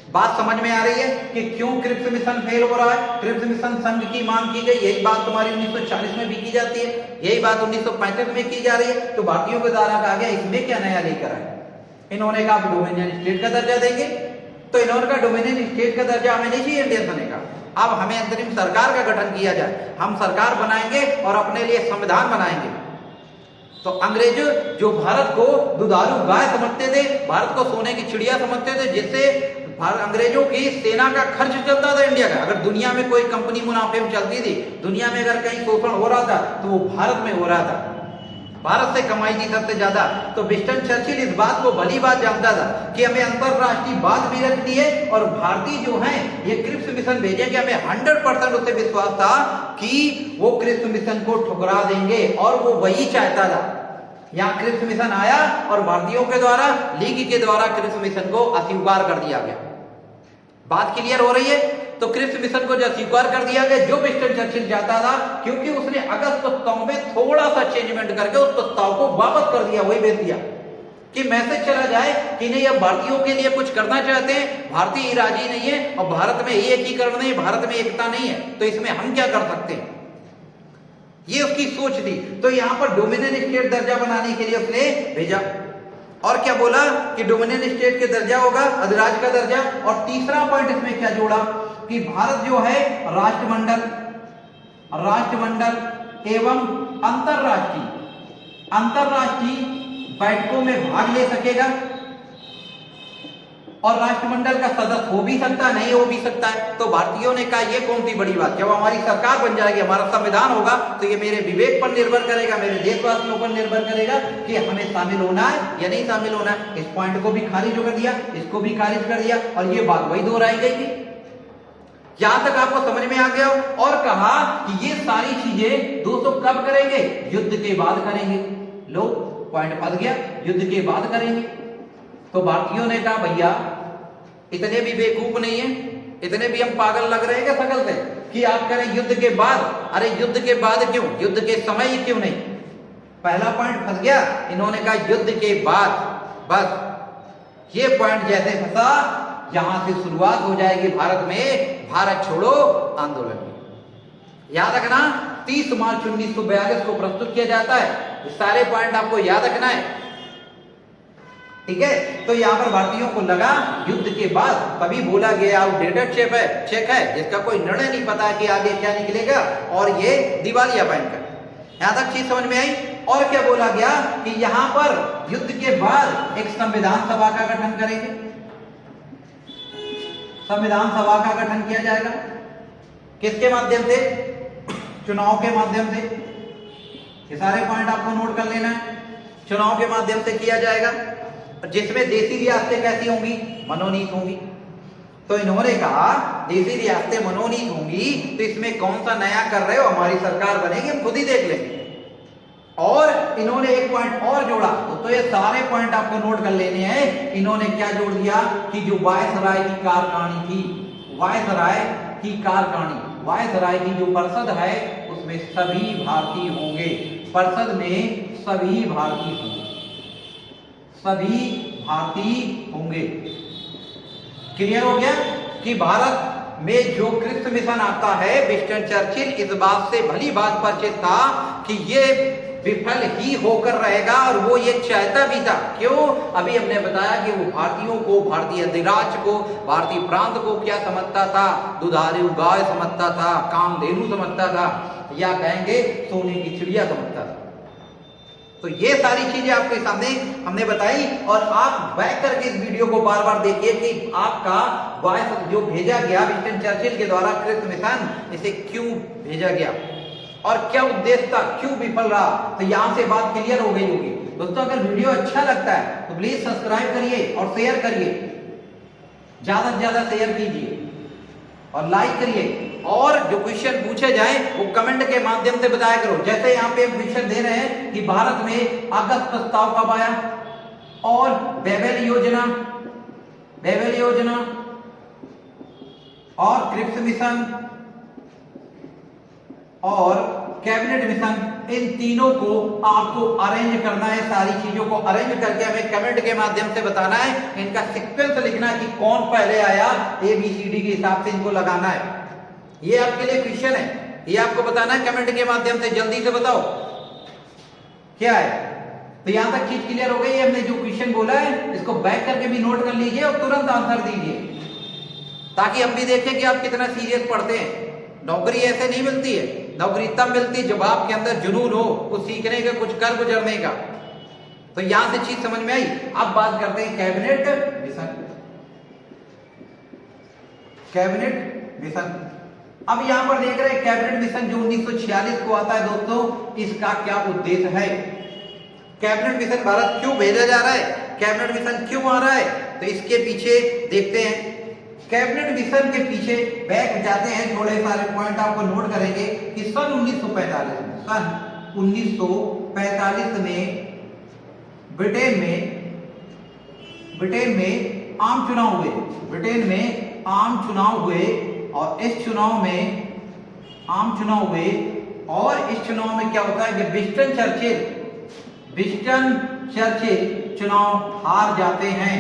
बात समझ में आ रही है कि क्यों क्रिप्स मिशन फेल हो रहा है? क्रिप्स मिशन संघ की मांग की गई, यही बात तुम्हारी 1940 में भी की जाती है, यही बात 1935 में की जा रही है। तो भारतीयों के द्वारा कहा गया इसमें क्या नया लेकर आए? इन्होंने कहा डोमिनियन स्टेट का दर्जा देंगे, तो इन्होंने कहा डोमिनियन स्टेट का दर्जा हमें नहीं चाहिए इंडियन ने कहा अब हमें अंतरिम सरकार का गठन किया जाए, हम सरकार बनाएंगे और अपने लिए संविधान बनाएंगे। तो अंग्रेज जो भारत को दुधारू गाय समझते थे, भारत को सोने की चिड़िया समझते थे, जिससे अंग्रेजों की सेना का खर्च चलता था इंडिया का। अगर दुनिया में कोई कंपनी मुनाफे में चलती थी, दुनिया में अगर कहीं शोषण हो रहा था तो वो भारत में हो रहा था, भारत से कमाई थी सबसे ज्यादा। तो विंस्टन चर्चिल इस बात को भली बात जानता था कि हमें अंतरराष्ट्रीय बात भी रखनी है और भारतीय जो हैं ये क्रिप्स मिशन भेजेंगे, हमें 100% उसे विश्वास था कि वो क्रिप्स मिशन को ठुकरा देंगे और वो वही चाहता था। यहाँ क्रिप्स मिशन आया और भारतीयों के द्वारा, लीग के द्वारा क्रिप्स मिशन को अस्वीकार कर दिया गया। बात क्लियर हो रही है? तो क्रिप्स मिशन को जो अस्वीकार कर दिया गया, जो विंस्टन चर्चिल चाहता था, क्योंकि उसने अगस्त प्रस्ताव में थोड़ा सा चेंजमेंट करके उस प्रस्ताव को वापस कर दिया, वही भेज दिया कि मैसेज चला जाए कि नहीं अब भारतीयों के लिए कुछ करना चाहते हैं, भारतीय राजी नहीं है और भारत में एकीकरण नहीं, भारत में एकता नहीं है, तो इसमें हम क्या कर सकते हैं, ये उसकी सोच थी। तो यहां पर डोमिनियन स्टेट दर्जा बनाने के लिए उसने भेजा और क्या बोला कि डोमिनियन स्टेट के दर्जा होगा, अधिराज्य का दर्जा। और तीसरा पॉइंट इसमें क्या जोड़ा कि भारत जो है राष्ट्रमंडल एवं अंतरराष्ट्रीय बैठकों में भाग ले सकेगा और राष्ट्रमंडल का सदस्य हो भी सकता है, नहीं हो भी सकता है। तो भारतीयों ने कहा ये कौन सी बड़ी बात, जब हमारी सरकार बन जाएगी, हमारा संविधान होगा, तो ये मेरे विवेक पर निर्भर करेगा, मेरे देशवासियों पर निर्भर करेगा कि हमें शामिल होना है या नहीं शामिल होना है। इस पॉइंट को भी खारिज कर दिया, इसको भी खारिज कर दिया और ये बात वही दोहराई गई थी। यहां तक आपको समझ में आ गया और कहा कि ये सारी चीजें दोस्तों कब करेंगे, युद्ध के बाद करेंगे। लो पॉइंट फंस गया, युद्ध के बाद करेंगे। तो भारतीयों ने कहा भैया इतने भी बेवकूफ नहीं है, इतने भी हम पागल लग रहे हैं क्या शकल से कि आप करें युद्ध के बाद? अरे युद्ध के बाद क्यों, युद्ध के समय क्यों नहीं? पहला पॉइंट फंस गया, इन्होंने कहा युद्ध के बाद। बस ये पॉइंट जैसे फंसा, यहां से शुरुआत हो जाएगी भारत में भारत छोड़ो आंदोलन की। याद रखना 30 मार्च 1942 को प्रस्तुत किया जाता है। ये सारे पॉइंट आपको याद रखना है, ठीक है? तो यहां पर भारतीयों को लगा युद्ध के बाद, तभी बोला गया आउटडेटेड चेक है जिसका कोई निर्णय नहीं पता है कि आगे क्या निकलेगा और ये दिवालिया बैंक है। यहां तक चीज समझ में आई? और क्या बोला गया कि यहां पर युद्ध के बाद एक संविधान सभा का गठन करेंगे, संविधान सभा का गठन किया जाएगा। किसके माध्यम से? चुनाव के माध्यम से। ये सारे पॉइंट आपको नोट कर लेना है। चुनाव के माध्यम से किया जाएगा, जिसमें देशी रियासतें कैसी होंगी, मनोनीत होंगी। तो इन्होंने कहा देशी रियासतें मनोनीत होंगी, तो इसमें कौन सा नया कर रहे हो, हमारी सरकार बनेगी, हम खुद ही देख लेंगे। और इन्होंने एक पॉइंट और जोड़ा, तो ये सारे पॉइंट आपको नोट कर लेने हैं। इन्होंने क्या जोड़ दिया कि जो वायसराय की कार्यकारिणी थी, वायसराय की कार्यकारिणी, वायसराय की जो परिषद है उसमें सभी भारतीय होंगे, परिषद में सभी भारतीय होंगे, सभी भारतीय होंगे। क्लियर हो गया कि भारत में जो क्रिप्स मिशन आता है, विंस्टन चर्चिल इस बात से भली बात परिचित था कि ये विफल ही होकर रहेगा और वो ये चाहता भी था। क्यों? अभी हमने बताया कि वो भारतीयों को, भारतीय अधिराज्य को, भारतीय प्रांत को क्या समझता था, दुधारू गाय समझता था, कामधेनु समझता था, या कहेंगे सोने की चिड़िया समझता था। तो ये सारी चीजें आपके सामने हमने बताई और आप बैक करके इस वीडियो को बार बार देखिए कि आपका वॉइस जो भेजा गया विंस्टन चर्चिल के द्वारा क्रिप्स मिशन, इसे क्यों भेजा गया और क्या उद्देश्य था, क्यों विफल रहा। तो यहां से बात क्लियर हो गई होगी। दोस्तों अगर वीडियो अच्छा लगता है तो प्लीज सब्सक्राइब करिए और शेयर करिए, ज्यादा से ज्यादा शेयर कीजिए और लाइक करिए। और जो क्वेश्चन पूछे जाए वो कमेंट के माध्यम से बताया करो। जैसे यहाँ पे क्वेश्चन दे रहे हैं कि भारत में अगस्त प्रस्ताव कब आया और बेबेल योजना और क्रिप्स मिशन और कैबिनेट मिशन, इन तीनों को आपको अरेंज करना है, सारी चीजों को अरेंज करके हमें कमेंट के माध्यम से बताना है, इनका सीक्वेंस लिखना है कि कौन पहले आया, ABCD के हिसाब से इनको लगाना है। ये आपके लिए क्वेश्चन है, ये आपको बताना है कमेंट के माध्यम से, जल्दी से बताओ क्या है। तो यहां तक चीज क्लियर हो गई। हमने जो क्वेश्चन बोला है इसको बैक करके भी नोट कर लीजिए और तुरंत आंसर दीजिए, ताकि हम भी देखें कि आप कितना सीरियस पढ़ते हैं। नौकरी ऐसे नहीं मिलती है, नौकरी तब मिलती है जब आपके अंदर जुनून हो कुछ सीखने का, कुछ कर गुजरने का। तो यहां से चीज समझ में आई। अब बात करते हैं कैबिनेट मिशन। कैबिनेट मिशन, अब यहां पर देख रहे हैं कैबिनेट मिशन जो 1946 को आता है दोस्तों, इसका क्या उद्देश्य है। कैबिनेट मिशन भारत क्यों भेजा जा रहा है, कैबिनेट मिशन क्यों आ रहा है, तो इसके पीछे देखते हैं। कैबिनेट मिशन के पीछे बैक जाते हैं, थोड़े सारे पॉइंट आपको नोट करेंगे कि सन 1945 में, सन 1945 में ब्रिटेन में आम चुनाव हुए, ब्रिटेन में आम चुनाव हुए, और इस चुनाव में आम चुनाव हुए, और इस चुनाव में क्या होता है कि विंस्टन चर्चिल चुनाव हार जाते हैं।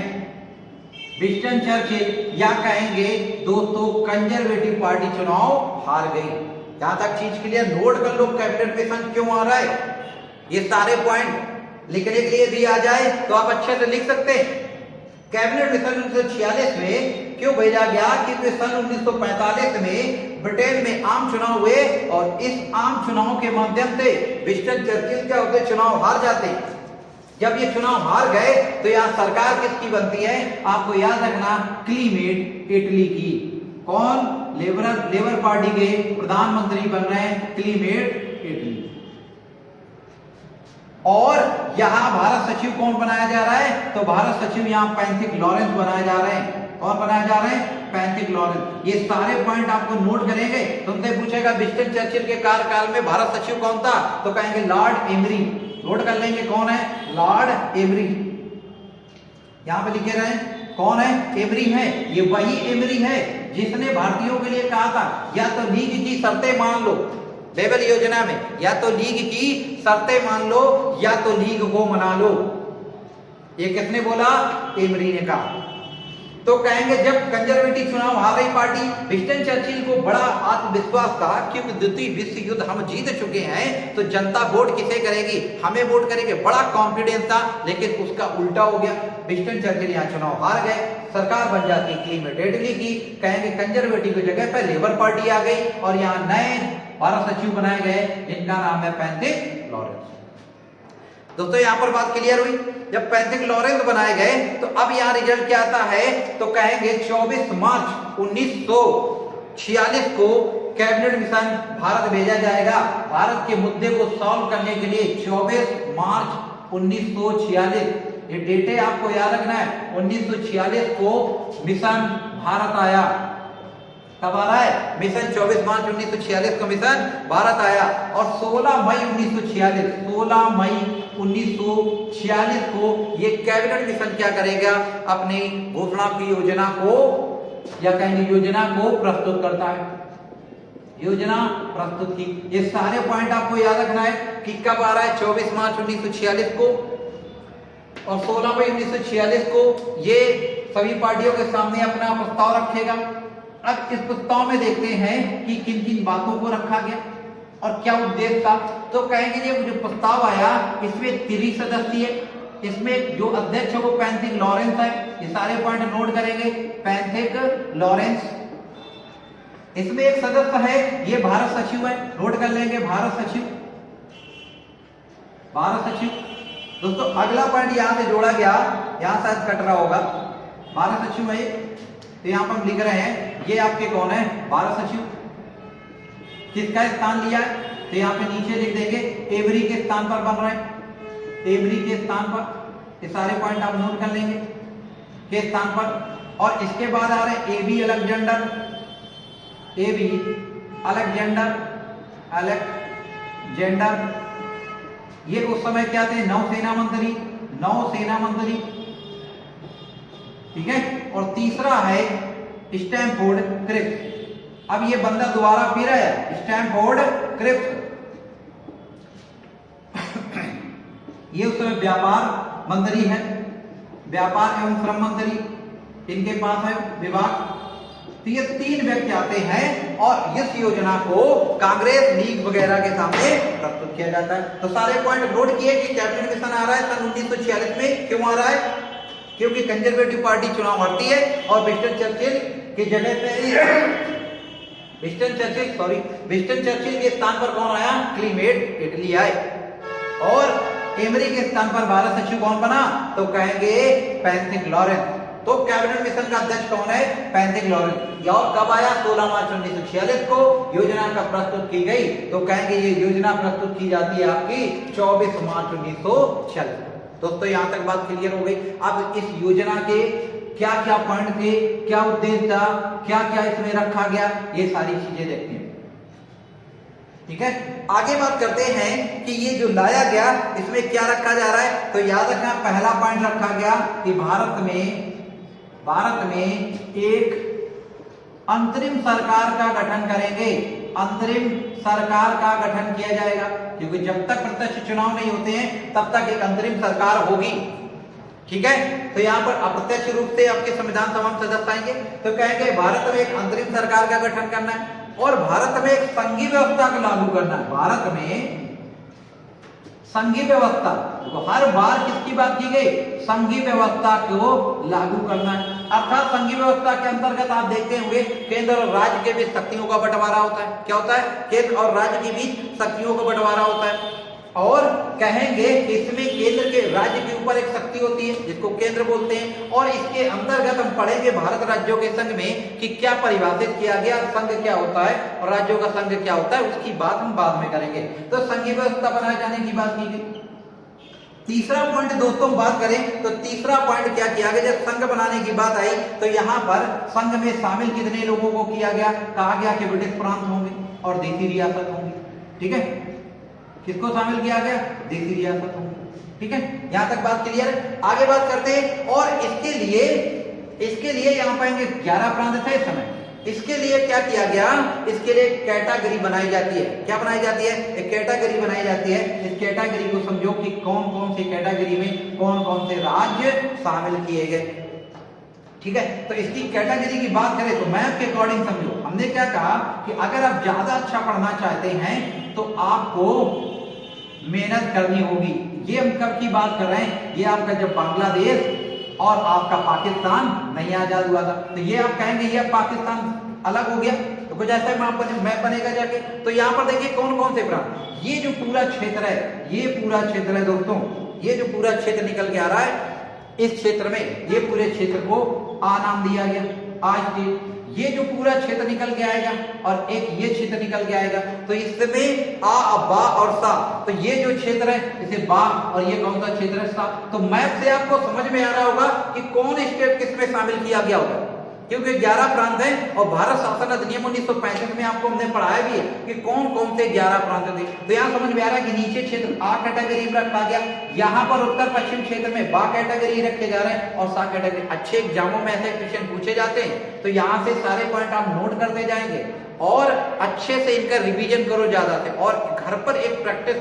विंस्टन चर्चिल, या कहेंगे दोस्तों कंजर्वेटिव पार्टी चुनाव हार गई। यहां तक चीज क्लियर, नोट कर लो कैबिनेट मिशन क्यों आ रहा है। ये सारे पॉइंट लिखने के लिए भी आ जाए तो आप अच्छे से लिख सकते हैं। कैबिनेट मिशन 1946 में क्यों भेजा गया, क्योंकि सन 1945 में ब्रिटेन में आम चुनाव हुए, और इस आम चुनाव के माध्यम से विंस्टन चर्चिल क्या होते, चुनाव हार जाते। जब ये चुनाव हार गए तो यहां सरकार किसकी बनती है, आपको याद रखना, क्लीमेट इटली की। कौन, लेबर पार्टी के प्रधानमंत्री बन रहे हैं क्लीमेट इटली। और यहां भारत सचिव कौन बनाया जा रहा है, तो भारत सचिव यहां पैंथिक लॉरेंस बनाए जा रहे हैं। कौन बनाया जा रहे हैं, पैंथिक लॉरेंस। ये सारे पॉइंट आपको नोट करेंगे। तुमसे पूछेगा विंस्टन चर्चिल के कार्यकाल में भारत सचिव कौन था, तो कहेंगे लॉर्ड एमरी। नोट कर लेंगे कौन है, लॉर्ड एमरी। यहां पे लिखे रहे कौन है, एमरी है। ये वही एमरी है जिसने भारतीयों के लिए कहा था या तो लीग की शर्तें मान लो, बेबल योजना में, या तो लीग की शर्तें मान लो या तो लीग को मना लो। ये किसने बोला, एमरी ने कहा। तो कहेंगे जब कंजर्वेटिव चुनाव हार रही पार्टी, विंस्टन चर्चिल को बड़ा आत्मविश्वास था क्योंकि द्वितीय विश्व युद्ध हम जीत चुके हैं, तो जनता वोट किसे करेगी, हमें वोट करेगी, बड़ा कॉन्फिडेंस था। लेकिन उसका उल्टा हो गया, विंस्टन चर्चिल यहाँ चुनाव हार गए, सरकार बन जाती क्लीमेट इटली की। कहेंगे कंजर्वेटिव की जगह पर लेबर पार्टी आ गई, और यहाँ नए भारत सचिव बनाए गए जिनका नाम है पैंथिक लॉरेंस। दोस्तों यहां पर बात क्लियर हुई। जब पैंथिक लॉरेंस बनाए गए तो अब यहां रिजल्ट क्या आता है, तो कहेंगे 24 मार्च 1946 को कैबिनेट मिशन भारत भेजा जाएगा भारत के मुद्दे को सॉल्व करने के लिए। 24 मार्च 1946, ये डेट है आपको याद रखना है। 1946 को मिशन भारत आया। कब आ रहा है मिशन, 24 मार्च 1946 को मिशन भारत आया, और 16 मई 1946 को ये कैबिनेट मिशन क्या करेगा, अपनी घोषणा की योजना को, या कहेंगे योजना को प्रस्तुत करता है। योजना प्रस्तुत की, ये सारे पॉइंट आपको याद रखना है कि कब आ रहा है, 24 मार्च 1946 को, और 16 मई 1946 को ये सभी पार्टियों के सामने अपना प्रस्ताव रखेगा। अब इस प्रस्ताव में देखते हैं कि किन किन बातों को रखा गया और क्या उद्देश्य था। तो कहेंगे ये जो प्रस्ताव आया इसमें 30 सदस्य है, इसमें जो अध्यक्ष है वो पैंथिक लॉरेंस है। ये सारे पॉइंट नोट करेंगे, पैंथिक लॉरेंस। इसमें एक सदस्य है, ये भारत सचिव है, नोट कर लेंगे भारत सचिव। भारत सचिव दोस्तों अगला पॉइंट यहां से जोड़ा गया, यहां शायद कट रहा होगा, भारत सचिव है। तो यहां पर हम लिख रहे हैं ये आपके कौन है, भारत सचिव। किसका स्थान लिया है, तो यहां पे नीचे लिख देंगे एमरी के स्थान पर बन रहे हैं, एमरी के स्थान पर। ये सारे पॉइंट आप नोट कर लेंगे के स्थान पर। और इसके बाद आ रहे हैं AB Alexander, AB Alexander, Alexander. ये उस समय क्या थे, नौसेना मंत्री, नौसेना मंत्री, ठीक है। और तीसरा है स्टैमफोर्ड क्रिप्स। अब ये बंदा दोबारा फिर है, स्टैमफोर्ड क्रिप्स। ये उस समय व्यापार मंत्री है, व्यापार एवं श्रम मंत्री, इनके पास है विभाग। तो ये 3 व्यक्ति आते हैं और इस योजना को कांग्रेस लीग वगैरह के सामने प्रस्तुत किया जाता है। तो सारे पॉइंट नोट किए कि कैबिनेट मिशन आ रहा है सन 1946 में। क्यों आ रहा है? क्योंकि कंजर्वेटिव पार्टी चुनाव हारती है और विंस्टन चर्चिल की जगह पे विंस्टन चर्चिल के स्थान पर कौन आया? क्लीमेट इटली आए। और एमरी के स्थान पर भारत सचिव कौन बना? तो कहेंगे पैंथिक लॉरेंस। तो कैबिनेट मिशन का अध्यक्ष कौन है? Pethick Lawrence. और कब आया? 16 मार्च 1946 को योजना का प्रस्तुत की गई। तो कहेंगे ये योजना प्रस्तुत की जाती है आपकी 24 मार्च 1946। दोस्तों यहां तक बात क्लियर हो गई। अब इस योजना के क्या क्या पॉइंट थे, क्या उद्देश्य था, क्या क्या इसमें रखा गया, ये सारी चीजें देखते हैं। ठीक है, आगे बात करते हैं कि ये जो लाया गया इसमें क्या रखा जा रहा है। तो याद रखना, पहला पॉइंट रखा गया कि भारत में एक अंतरिम सरकार का गठन करेंगे। अंतरिम सरकार का गठन किया जाएगा, क्योंकि जब तक प्रत्यक्ष चुनाव नहीं होते हैं तब तक एक अंतरिम सरकार होगी। ठीक है, तो यहाँ पर अप्रत्यक्ष रूप से आपके संविधान सभा में सदस्य आएंगे। तो कहेंगे भारत में एक अंतरिम सरकार का गठन करना है और भारत में एक संघीय व्यवस्था को लागू करना है। भारत में संघीय व्यवस्था, तो हर बार किसकी बात की गई? संघीय व्यवस्था को लागू करना है। अर्थात संघीय व्यवस्था के अंतर्गत आप देखते होंगे केंद्र और राज्य के बीच शक्तियों का बंटवारा होता है। क्या होता है? केंद्र और राज्य के बीच शक्तियों का बंटवारा होता है। और कहेंगे इसमें केंद्र के राज्य के ऊपर एक शक्ति होती है जिसको केंद्र बोलते हैं। और इसके अंतर्गत हम पढ़ेंगे भारत राज्यों के संघ में कि क्या परिभाषित किया गया, संघ क्या होता है और राज्यों का संघ क्या होता है, उसकी बात हम बाद में करेंगे। तो संघीय व्यवस्था बनाए जाने की बात की गई। तीसरा पॉइंट दोस्तों बात करें तो तीसरा पॉइंट क्या किया गया? जब संघ बनाने की बात आई तो यहाँ पर संघ में शामिल कितने लोगों को किया गया? कहा गया कि ब्रिटिश प्रांत होंगे और देसी रियासत होंगी। ठीक है, किसको शामिल किया गया? देसी रियासत होंगी। ठीक है, यहां तक बात क्लियर है। आगे बात करते हैं। और इसके लिए यहाँ पाएंगे 11 प्रांत थे इस समय। इसके लिए क्या किया गया? इसके लिए कैटेगरी बनाई जाती है। क्या बनाई जाती है? एक कैटेगरी बनाई जाती है। इस कैटेगरी को समझो कि कौन कौन सी कैटेगरी में कौन कौन से राज्य शामिल किए गए। ठीक है, तो इसकी कैटेगरी की बात करें तो मैप के अकॉर्डिंग समझो। हमने क्या कहा कि अगर आप ज्यादा अच्छा पढ़ना चाहते हैं तो आपको मेहनत करनी होगी। ये हम कब की बात कर रहे हैं? ये आपका जब बांग्लादेश और आपका पाकिस्तान नहीं आजाद हुआ था। तो ये आप कहेंगे ये पाकिस्तान अलग हो गया, तो कुछ ऐसा मैप बनेगा जाके। तो यहाँ पर देखिए कौन कौन से प्रांत, ये जो पूरा क्षेत्र है, ये पूरा क्षेत्र है दोस्तों, ये जो पूरा क्षेत्र निकल के आ रहा है, इस क्षेत्र में ये पूरे क्षेत्र को आ नाम दिया गया। आज ये जो पूरा क्षेत्र निकल के आएगा और एक ये क्षेत्र निकल के आएगा, तो इसमें आ, बा और सा, तो ये जो क्षेत्र है इसे बा और ये कौन सा क्षेत्र है? सा। तो मैप से आपको समझ में आ रहा होगा कि कौन स्टेट किसमें शामिल किया गया होगा, क्योंकि 11 प्रांत हैं और भारत शासन अधिनियम 1965 में आपको हमने पढ़ाया भी है कि कौन कौन से 11 प्रांत थे। तो यहाँ समझ में आ रहा है कि नीचे क्षेत्र आ कैटेगरी में रखा गया, यहाँ पर उत्तर पश्चिम क्षेत्र में बा कैटेगरी रखे जा रहे हैं और सा कैटेगरी। अच्छे एग्जामों में ऐसे क्वेश्चन पूछे जाते हैं, तो यहाँ से सारे पॉइंट आप नोट करते जाएंगे और अच्छे से इनका रिविजन करो ज्यादा से, और घर पर एक प्रैक्टिस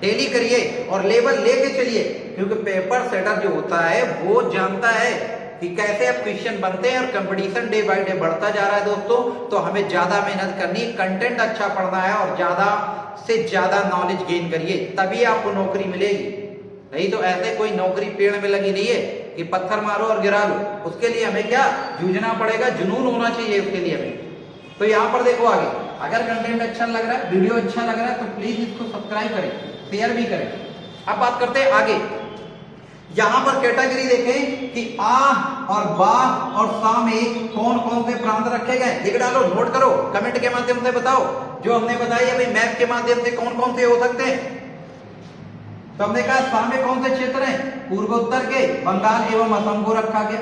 डेली करिए और लेवल लेके चलिए, क्योंकि पेपर सेटर जो होता है वो जानता है कि कैसे अब क्वेश्चन बनते हैं और कंपटीशन डे बाय डे बढ़ता जा रहा है दोस्तों। तो हमें ज्यादा मेहनत करनी, कंटेंट अच्छा पढ़ना है और ज्यादा से ज्यादा नॉलेज गेन करिए, तभी आपको नौकरी मिलेगी। नहीं तो ऐसे कोई नौकरी पेड़ में लगी नहीं है कि पत्थर मारो और गिरा लो। उसके लिए हमें क्या जूझना पड़ेगा, जुनून होना चाहिए उसके लिए हमें। तो यहाँ पर देखो आगे, अगर कंटेंट अच्छा लग रहा है, वीडियो अच्छा लग रहा है, तो प्लीज इसको सब्सक्राइब करें, शेयर भी करें। अब बात करते हैं आगे। यहां पर कैटेगरी देखें कि आ और बा और सा में कौन कौन से प्रांत रखे गए, लिख डालो, नोट करो, कमेंट के माध्यम से बताओ। जो हमने बताया अभी मैप के माध्यम से कौन कौन से हो सकते हैं। तो हमने कहा सा में कौन से क्षेत्र हैं? पूर्वोत्तर के बंगाल एवं असम को रखा गया।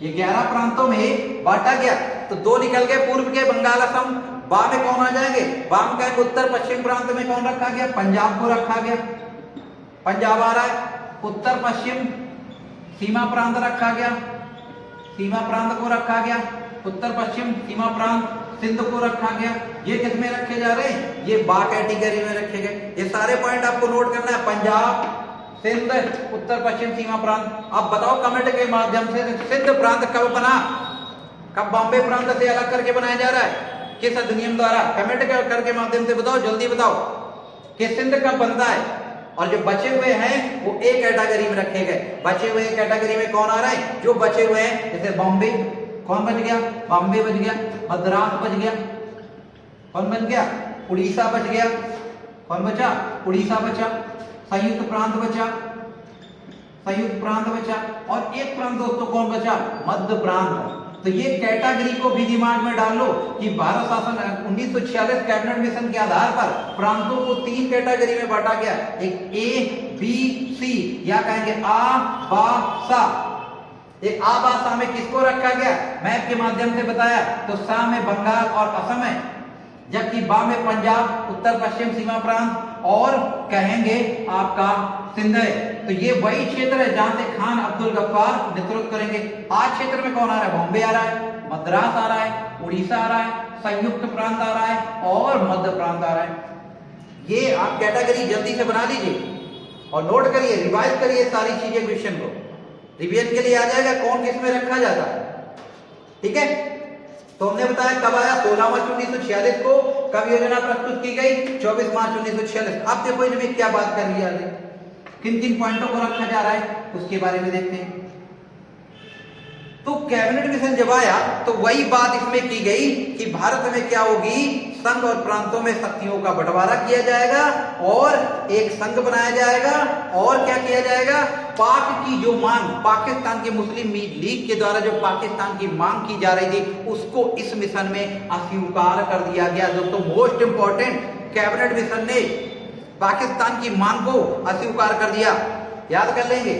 ये 11 प्रांतों में बांटा गया, तो 2 निकल गए, पूर्व के बंगाल असम। बा में कौन आ जाएंगे? बा में कहेंगे उत्तर पश्चिम प्रांत में कौन रखा गया? पंजाब को रखा गया, पंजाब आ रहा है। उत्तर पश्चिम सीमा प्रांत रखा गया, सीमा प्रांत को रखा गया, उत्तर पश्चिम सीमा प्रांत सिंध को रखा गया। ये किस में रखे जा रहे हैं? ये बा कैटेगरी में रखे गए। ये सारे पॉइंट आपको नोट करना है। पंजाब, सिंध, उत्तर पश्चिम सीमा प्रांत। अब बताओ कमेंट के माध्यम से सिंध प्रांत कब बना, कब बॉम्बे प्रांत से अलग करके बनाया जा रहा है, किस अधिनियम द्वारा? कमेंट करके माध्यम से बताओ, जल्दी बताओ कि सिंध कब बनता है। और जो बचे हुए हैं वो ए कैटेगरी में रखे गए। बचे हुए कैटेगरी में कौन आ रहा है? जो बचे हुए हैं, जैसे बॉम्बे, कौन बच गया? बॉम्बे बच गया। मद्रास बच गया, कौन बच गया? उड़ीसा बच गया, कौन बचा? उड़ीसा बचा। संयुक्त प्रांत बचा, संयुक्त प्रांत बचा। और एक प्रांत दोस्तों कौन बचा? मध्य प्रांत। तो ये कैटेगरी को भी दिमाग में डाल लो कि भारत शासन 1946 कैबिनेट मिशन के आधार पर प्रांतों को 3 कैटेगरी में बांटा गया। एक ए, बी, सी, या कहेंगे आ, बा, सा। एक आ, बा, सा में किसको रखा गया? मैप के माध्यम से बताया तो सा में बंगाल और असम है, जबकि बा में पंजाब, उत्तर पश्चिम सीमा प्रांत और कहेंगे आपका सिंध है। तो ये वही क्षेत्र है जहां से खान अब्दुल गफ्फार नेतृत्व करेंगे। आज क्षेत्र में कौन आ रहा है? बॉम्बे आ रहा है, मद्रास आ रहा है, उड़ीसा आ रहा है, संयुक्त प्रांत आ रहा है और मध्य प्रांत आ रहा है। ये आप कैटेगरी जल्दी से बना लीजिए और नोट करिए, रिवाइज करिए सारी चीजें। क्वेश्चन को रिवीजन के लिए आ जाएगा कौन किस में रखा जाता है। ठीक है, तो हमने बताया कब आया? 16 मार्च 1946 को। कब योजना प्रस्तुत की गई? 24 मार्च 1946। अब देखो इनमें क्या बात कर रही है, किन किन पॉइंटों को रखा जा रहा है उसके बारे में देखते हैं। तो कैबिनेट मिशन जब आया तो वही बात इसमें की गई कि भारत में क्या होगी? संघ और प्रांतों में शक्तियों का बंटवारा किया जाएगा और एक संघ बनाया जाएगा। और क्या किया जाएगा? पाक की जो मांग, पाकिस्तान के मुस्लिम लीग के द्वारा जो पाकिस्तान की मांग की जा रही थी उसको इस मिशन में अस्वीकार कर दिया गया। दोस्तों मोस्ट इंपॉर्टेंट, कैबिनेट मिशन ने पाकिस्तान की मांग को अस्वीकार कर दिया। याद कर लेंगे,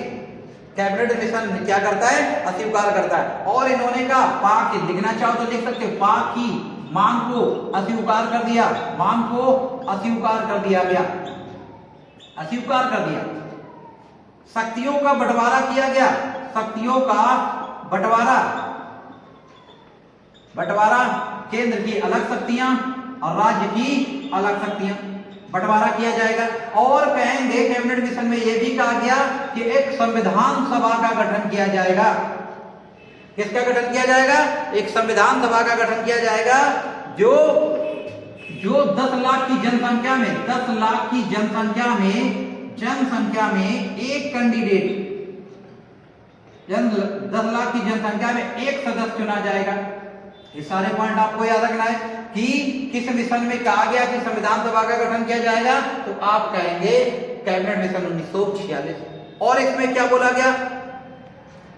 कैबिनेट मिशन क्या करता है? अस्वीकार करता है। और इन्होंने कहा पाक, लिखना चाहो तो लिख सकते हो, पाक की मांग को अस्वीकार कर दिया। मांग को अस्वीकार कर दिया गया, अस्वीकार कर दिया। शक्तियों का बंटवारा किया गया, शक्तियों का बंटवारा, बंटवारा, केंद्र की अलग शक्तियां और राज्य की अलग शक्तियां, बंटवारा किया जाएगा। और कहेंगे कैबिनेट मिशन में यह भी कहा गया कि एक संविधान सभा का गठन किया जाएगा। किसका गठन किया जाएगा? एक संविधान सभा का गठन किया जाएगा जो 10 लाख की जनसंख्या में, 10 लाख की जनसंख्या में एक कैंडिडेट, 10 लाख की जनसंख्या में एक सदस्य चुना जाएगा। ये सारे पॉइंट आपको याद रखना है कि किस मिशन में कहा गया कि संविधान सभा का गठन किया जाएगा। तो आप कहेंगे कैबिनेट मिशन 1946। और इसमें क्या बोला गया?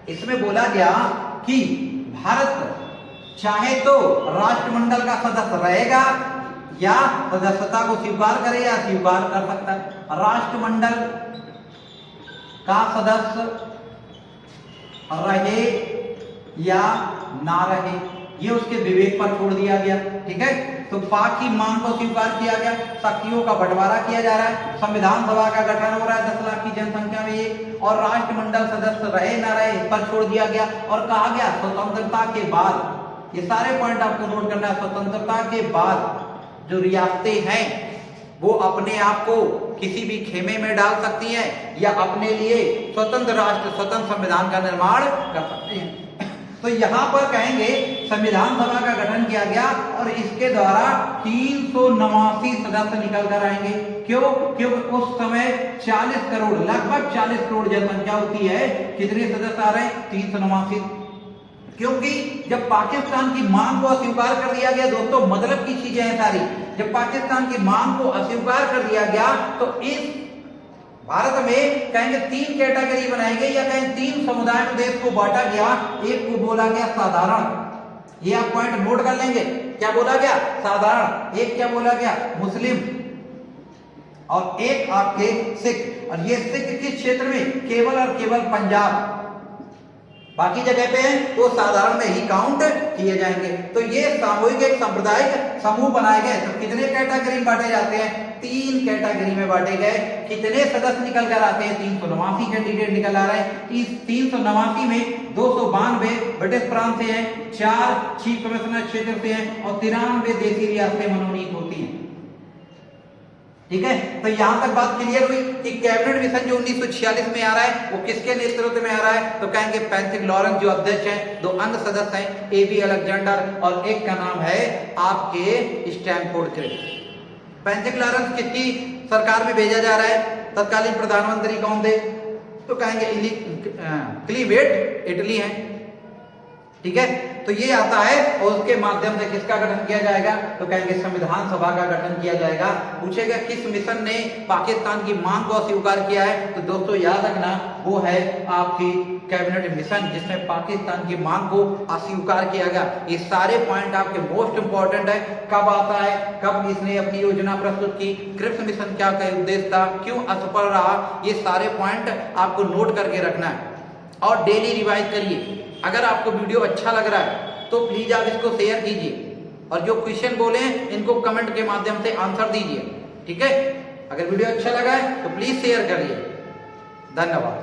इसमें बोला गया कि भारत चाहे तो राष्ट्रमंडल का सदस्य रहेगा या सदस्यता को स्वीकार करे या स्वीकार कर सकता है। राष्ट्रमंडल का सदस्य रहे या ना रहे, ये उसके विवेक पर छोड़ दिया गया। ठीक है, तो पाक की मांग को स्वीकार किया गया, शक्तियों का बंटवारा किया जा रहा है, संविधान सभा का गठन हो रहा है 10 लाख की जनसंख्या में ये, और राष्ट्रमंडल सदस्य रहे ना रहे इस पर छोड़ दिया गया। और कहा गया स्वतंत्रता के बाद, ये सारे पॉइंट आपको नोट करना है, स्वतंत्रता के बाद जो रियासतें हैं वो अपने आप को किसी भी खेमे में डाल सकती हैं या अपने लिए स्वतंत्र राष्ट्र, स्वतंत्र संविधान का निर्माण कर सकते हैं। तो यहां पर कहेंगे संविधान सभा का गठन किया गया और इसके द्वारा 389 सदस्य निकल कर आएंगे। क्यों? क्योंकि उस समय 40 करोड़, लगभग 40 करोड़ जनसंख्या होती है। कितने सदस्य आ रहे हैं? 389। क्योंकि जब पाकिस्तान की मांग को अस्वीकार कर दिया गया, दोस्तों मतलब की चीजें हैं सारी, जब पाकिस्तान की मांग को अस्वीकार कर दिया गया तो इस भारत में कहेंगे 3 कैटेगरी बनाई गई या कहें 3 समुदाय में देश को बांटा गया। एक को बोला गया साधारण, ये आप पॉइंट नोट कर लेंगे, क्या बोला गया? साधारण। एक क्या बोला गया? मुस्लिम। और एक आपके सिख। और ये सिख किस क्षेत्र में? केवल और केवल पंजाब, बाकी जगह पे है तो साधारण में ही काउंट किए जाएंगे। तो ये सामूहिक एक सांप्रदायिक समूह बनाए गए। तो कितने कैटेगरी में बांटे जाते हैं? 3 कैटेगरी में बांटे गए। कितने सदस्य निकल कर आते हैं? 389 कैंडिडेट निकल आ रहे हैं। इस 389 में 292 ब्रिटिश प्रांत से हैं, 4 चीफ कमिश्नर क्षेत्र से हैं और 93 देसी रियासतें मनोनीत होती हैं। ठीक है, तो यहां तक बात क्लियर हुई कि कैबिनेट मिशन जो 1946 में आ रहा है वो किसके नेतृत्व में आ रहा है? तो कहेंगे पैट्रिक लॉरेंस जो अध्यक्ष हैं, 2 अन्य सदस्य हैं एबी अलेक्जेंडर और एक का नाम है आपके स्टैनफोर्ड क्ले। पैट्रिक लॉरेंस किसकी सरकार में भेजा जा रहा है? तत्कालीन प्रधानमंत्री कौन थे? तो कहेंगे क्लीवेट इटली है। ठीक है, तो ये आता है और उसके माध्यम से किसका गठन किया जाएगा? तो कहेंगे संविधान सभा का गठन किया जाएगा। पूछेगा किस मिशन ने पाकिस्तान की मांग को अस्वीकार किया है? तो दोस्तों याद रखना वो है आपकी कैबिनेट मिशन जिसमें पाकिस्तान की मांग को अस्वीकार किया गया। ये सारे पॉइंट आपके मोस्ट इंपॉर्टेंट है। कब आता है, कब इसने अपनी योजना प्रस्तुत की, क्रिप्स मिशन क्या का उद्देश्य था, क्यों असफल रहा, ये सारे पॉइंट आपको नोट करके रखना है और डेली रिवाइज करिए। अगर आपको वीडियो अच्छा लग रहा है तो प्लीज आप इसको शेयर कीजिए और जो क्वेश्चन बोले हैं इनको कमेंट के माध्यम से आंसर दीजिए। ठीक है, अगर वीडियो अच्छा लगा है तो प्लीज शेयर करिए। धन्यवाद।